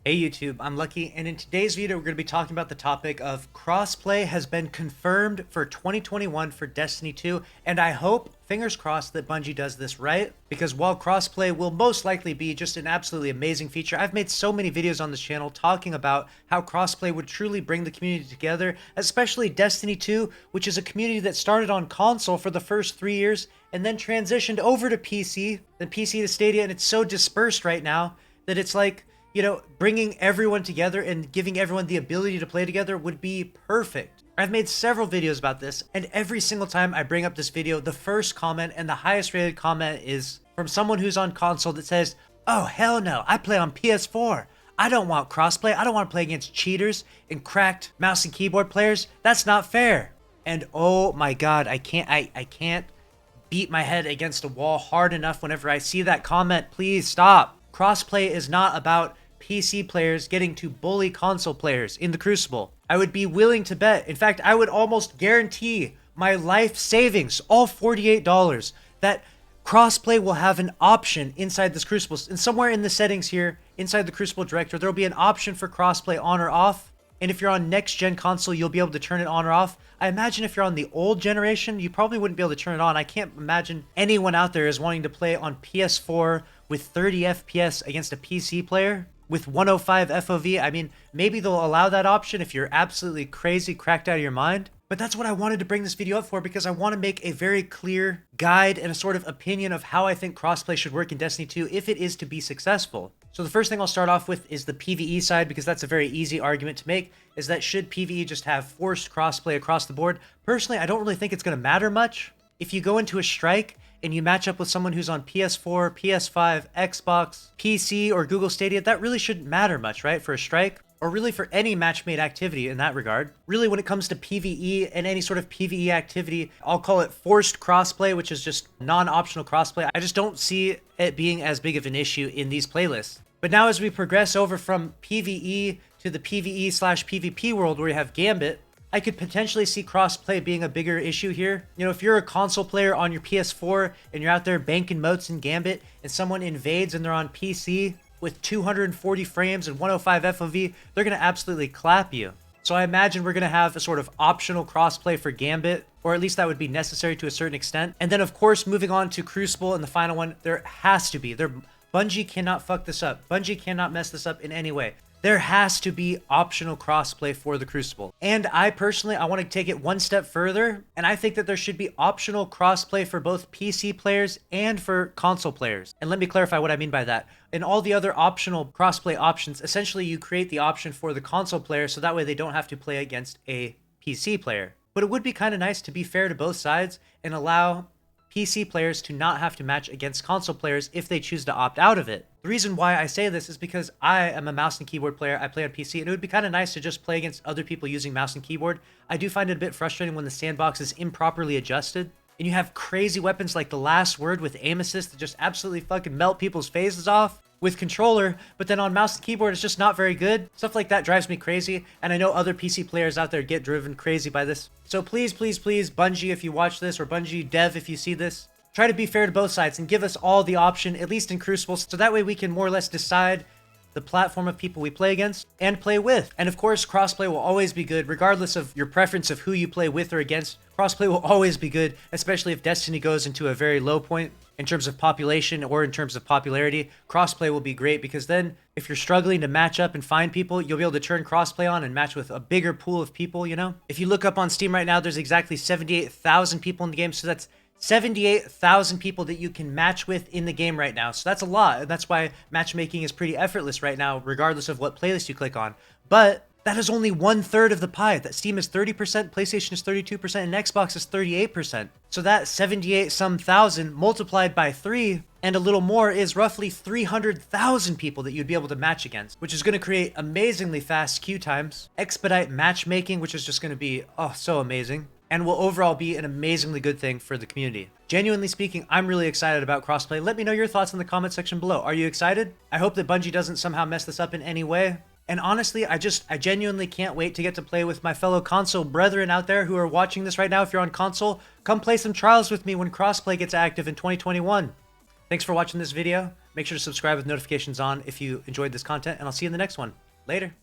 Hey YouTube, I'm Lucky, and in today's video we're going to be talking about the topic of crossplay has been confirmed for 2021 for Destiny 2, and I hope, fingers crossed, that Bungie does this right, because while crossplay will most likely be just an absolutely amazing feature, I've made so many videos on this channel talking about how crossplay would truly bring the community together, especially Destiny 2, which is a community that started on console for the first 3 years, and then transitioned over to PC, then PC to Stadia, and it's so dispersed right now that it's like, you know, bringing everyone together and giving everyone the ability to play together would be perfect. I've made several videos about this, and every single time I bring up this video, the first comment and the highest rated comment is from someone who's on console that says, "Oh, hell no, I play on PS4. I don't want crossplay. I don't want to play against cheaters and cracked mouse and keyboard players. That's not fair." And oh my god, I can't beat my head against a wall hard enough whenever I see that comment. Please stop. Crossplay is not about PC players getting to bully console players in the Crucible. I would be willing to bet, in fact, I would almost guarantee my life savings, all $48, that crossplay will have an option inside this Crucible. And somewhere in the settings here, inside the Crucible directory, there will be an option for crossplay on or off. And if you're on next-gen console, you'll be able to turn it on or off. I imagine if you're on the old generation, you probably wouldn't be able to turn it on. I can't imagine anyone out there is wanting to play on PS4 with 30 FPS against a PC player with 105 FOV. I mean, maybe they'll allow that option if you're absolutely crazy, cracked out of your mind. But that's what I wanted to bring this video up for, because I want to make a very clear guide and a sort of opinion of how I think crossplay should work in Destiny 2 if it is to be successful. So the first thing I'll start off with is the PvE side, because that's a very easy argument to make, is that should PvE just have forced crossplay across the board? Personally, I don't really think it's going to matter much. If you go into a strike and you match up with someone who's on PS4, PS5, Xbox, PC, or Google Stadia, that really shouldn't matter much, right, for a strike? Or really for any match-made activity in that regard. Really, when it comes to PvE and any sort of PvE activity, I'll call it forced crossplay, which is just non-optional crossplay. I just don't see it being as big of an issue in these playlists. But now as we progress over from PvE to the PvE/PvP world where you have Gambit, I could potentially see crossplay being a bigger issue here. You know, if you're a console player on your PS4 and you're out there banking moats in Gambit and someone invades and they're on PC with 240 frames and 105 FOV, they're going to absolutely clap you. So I imagine we're going to have a sort of optional crossplay for Gambit, or at least that would be necessary to a certain extent. And then of course, moving on to Crucible and the final one, there has to be. Bungie cannot fuck this up. Bungie cannot mess this up in any way. There has to be optional crossplay for the Crucible. And I personally, I want to take it one step further, and I think that there should be optional crossplay for both PC players and for console players. And let me clarify what I mean by that. In all the other optional crossplay options, essentially you create the option for the console player so that way they don't have to play against a PC player. But it would be kind of nice to be fair to both sides and allow PC players to not have to match against console players if they choose to opt out of it. The reason why I say this is because I am a mouse and keyboard player. I play on PC, and it would be kind of nice to just play against other people using mouse and keyboard. I do find it a bit frustrating when the sandbox is improperly adjusted, and you have crazy weapons like the Last Word with aim assist that just absolutely fucking melt people's faces off with controller, but then on mouse and keyboard it's just not very good. Stuff like that drives me crazy, and I know other PC players out there get driven crazy by this. So please, please, please, Bungie, if you watch this, or Bungie dev if you see this, try to be fair to both sides and give us all the option, at least in Crucible, so that way we can more or less decide the platform of people we play against and play with. And of course, crossplay will always be good, regardless of your preference of who you play with or against. Crossplay will always be good, especially if Destiny goes into a very low point in terms of population or in terms of popularity. Crossplay will be great, because then if you're struggling to match up and find people, you'll be able to turn crossplay on and match with a bigger pool of people, you know? If you look up on Steam right now, there's exactly 78,000 people in the game, so that's 78,000 people that you can match with in the game right now. So that's a lot. That's why matchmaking is pretty effortless right now, regardless of what playlist you click on. But that is only 1/3 of the pie. That Steam is 30%, PlayStation is 32%, and Xbox is 38%. So that 78 some thousand multiplied by 3 and a little more is roughly 300,000 people that you'd be able to match against, which is going to create amazingly fast queue times, expedite matchmaking, which is just going to be, oh, so amazing, and will overall be an amazingly good thing for the community. Genuinely speaking, I'm really excited about crossplay. Let me know your thoughts in the comment section below. Are you excited? I hope that Bungie doesn't somehow mess this up in any way. And honestly, I genuinely can't wait to get to play with my fellow console brethren out there who are watching this right now. If you're on console, come play some trials with me when crossplay gets active in 2021. Thanks for watching this video. Make sure to subscribe with notifications on if you enjoyed this content, and I'll see you in the next one. Later.